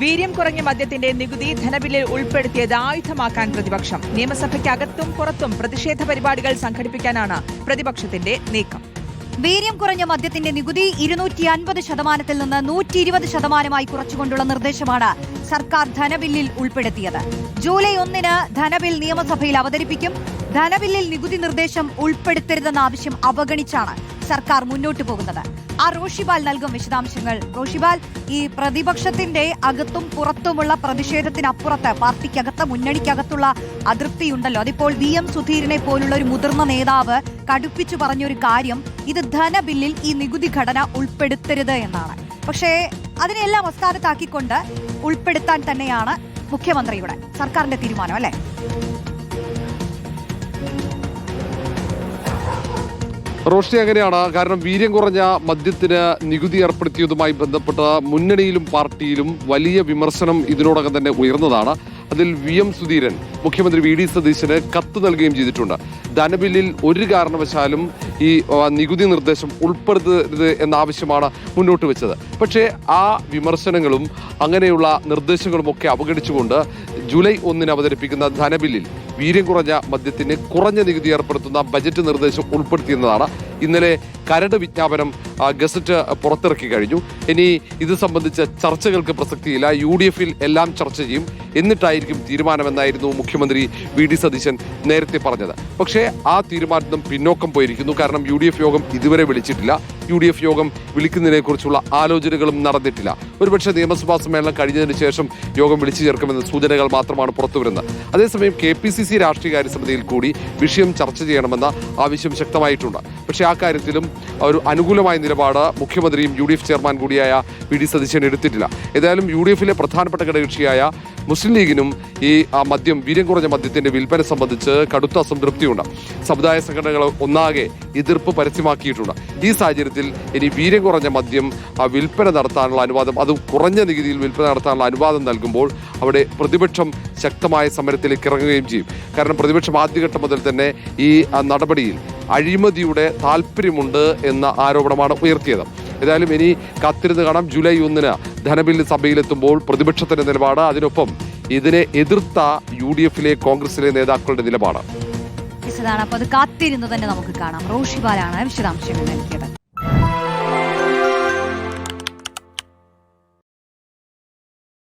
വീര്യം കുറഞ്ഞ മദ്യത്തിന്റെ നികുതി ധനബില്ലിൽ ഉൾപ്പെടുത്തിയത് ആയുധമാക്കാൻ പ്രതിപക്ഷം. നിയമസഭയ്ക്കകത്തും പുറത്തും പ്രതിഷേധ പരിപാടികൾ സംഘടിപ്പിക്കാനാണ് പ്രതിപക്ഷത്തിന്റെ നീക്കം. വീര്യം കുറഞ്ഞ മദ്യത്തിന്റെ നികുതി 250% നിന്ന് 120% കുറച്ചുകൊണ്ടുള്ള നിർദ്ദേശമാണ് സർക്കാർ ധനബില്ലിൽ ഉൾപ്പെടുത്തിയത്. ജൂലൈ 1 ധനബിൽ നിയമസഭയിൽ അവതരിപ്പിക്കും. ധനബില്ലിൽ നികുതി നിർദ്ദേശം ഉൾപ്പെടുത്തരുതെന്ന ആവശ്യം അവഗണിച്ചാണ് സർക്കാർ മുന്നോട്ടു പോകുന്നത്. റോഷിബാൽ നൽകും വിശദാംശങ്ങൾ. റോഷിബാൽ, ഈ പ്രതിപക്ഷത്തിന്റെ അകത്തും പുറത്തുമുള്ള പ്രതിഷേധത്തിനപ്പുറത്ത് പാർട്ടിക്കകത്ത് മുന്നണിക്കകത്തുള്ള അതൃപ്തിയുണ്ടല്ലോ. അതിപ്പോൾ VM സുധീരനെ പോലുള്ള ഒരു മുതിർന്ന നേതാവ് കടുപ്പിച്ചു പറഞ്ഞൊരു കാര്യം ഇത് ധനബില്ലിൽ ഈ നികുതി ഘടന ഉൾപ്പെടുത്തരുത് എന്നാണ്. പക്ഷേ അതിനെല്ലാം അസ്ഥാനത്താക്കിക്കൊണ്ട് ഉൾപ്പെടുത്താൻ തന്നെയാണ് മുഖ്യമന്ത്രിയുടെ സർക്കാരിന്റെ തീരുമാനം, അല്ലേ? റോഷ്നി, അങ്ങനെയാണ്. കാരണം വീര്യം കുറഞ്ഞ മദ്യത്തിന് നികുതി ഏർപ്പെടുത്തിയതുമായി ബന്ധപ്പെട്ട് മുന്നണിയിലും പാർട്ടിയിലും വലിയ വിമർശനം ഇതിനോടകം തന്നെ ഉയർന്നതാണ്. അതിൽ VM സുധീരൻ മുഖ്യമന്ത്രി VD സതീശന് കത്ത് നൽകുകയും ചെയ്തിട്ടുണ്ട്. ധനബില്ലിൽ ഒരു കാരണവശാലും ഈ നികുതി നിർദ്ദേശം ഉൾപ്പെടുത്തരുത് എന്ന ആവശ്യമാണ് മുന്നോട്ട് വെച്ചത്. പക്ഷേ ആ വിമർശനങ്ങളും അങ്ങനെയുള്ള നിർദ്ദേശങ്ങളും ഒക്കെ അവഗണിച്ചുകൊണ്ട് ജൂലൈ 1 അവതരിപ്പിക്കുന്ന ധനബില്ലിൽ വീര്യം കുറഞ്ഞ മദ്യത്തിന് കുറഞ്ഞ നികുതി ഏർപ്പെടുത്തുന്ന ബജറ്റ് നിർദ്ദേശം ഉൾപ്പെടുത്തിയെന്നതാണ്. ഇന്നലെ കരട് വിജ്ഞാപനം ഗസറ്റ് പുറത്തിറക്കി കഴിഞ്ഞു. ഇനി ഇത് സംബന്ധിച്ച ചർച്ചകൾക്ക് പ്രസക്തിയില്ല. UDF-ൽ എല്ലാം ചർച്ച ചെയ്യും, എന്നിട്ടായിരിക്കും തീരുമാനമെന്നായിരുന്നു മുഖ്യമന്ത്രി VD സതീശൻ നേരത്തെ പറഞ്ഞത്. പക്ഷേ ആ തീരുമാനം പിന്നോക്കം പോയിരിക്കുന്നു. കാരണം UDF യോഗം ഇതുവരെ വിളിച്ചിട്ടില്ല. UDF യോഗം വിളിക്കുന്നതിനെ കുറിച്ചുള്ള ആലോചനകളും നടന്നിട്ടില്ല. ഒരുപക്ഷെ നിയമസഭാ സമ്മേളനം കഴിഞ്ഞതിന് ശേഷം യോഗം വിളിച്ചു ചേർക്കുമെന്ന സൂചനകൾ മാത്രമാണ് പുറത്തുവരുന്നത്. അതേസമയം KPCC രാഷ്ട്രീയകാര്യ സമിതിയിൽ കൂടി വിഷയം ചർച്ച ചെയ്യണമെന്ന ആവശ്യം ശക്തമായിട്ടുണ്ട്. പക്ഷേ ആ കാര്യത്തിലും ഒരു അനുകൂലമായ നിലപാട് മുഖ്യമന്ത്രിയും UDF ചെയർമാൻ കൂടിയായ VD സതീശൻ എടുത്തിട്ടില്ല. ഏതായാലും UDF-ലെ പ്രധാനപ്പെട്ട ഘടകകക്ഷിയായ മുസ്ലിം ലീഗിനും ഈ മദ്യം വീര്യം കുറഞ്ഞ മദ്യത്തിന്റെ വിൽപ്പന സംബന്ധിച്ച് കടുത്ത അസംതൃപ്തിയുണ്ട്. സമുദായ സംഘടനകൾ ഒന്നാകെ എതിർപ്പ് പരസ്യമാക്കിയിട്ടുണ്ട്. ഈ സാഹചര്യത്തിൽ ഇനി വീര്യം കുറഞ്ഞ മദ്യം വിൽപ്പന നടത്താനുള്ള അനുവാദം, അത് കുറഞ്ഞ നികുതിയിൽ വിൽപ്പന നടത്താനുള്ള അനുവാദം നൽകുമ്പോൾ അവിടെ പ്രതിപക്ഷം ശക്തമായ സമരത്തിലേക്ക് ഇറങ്ങുകയും ചെയ്യും. കാരണം പ്രതിപക്ഷം ആദ്യഘട്ടം മുതൽ തന്നെ ഈ നടപടിയിൽ അഴിമതിയുടെ താല്പര്യമുണ്ട് എന്ന ആരോപണമാണ് ഉയർത്തിയത്. ഏതായാലും ഇനി കാത്തിരുന്ന് കാണാം. ജൂലൈ 1 ധനബില്ല് സഭയിലെത്തുമ്പോൾ പ്രതിപക്ഷത്തിന്റെ നിലപാട്, അതിനൊപ്പം ഇതിനെ എതിർത്ത UDF-ലെ കോൺഗ്രസിലെ നേതാക്കളുടെ നിലപാട്. അപ്പോൾ അത് കാത്തിരുന്ന് തന്നെ നമുക്ക് കാണാം. റോഷിബാലാണ് വിശദാംശങ്ങൾ നൽകിയത്.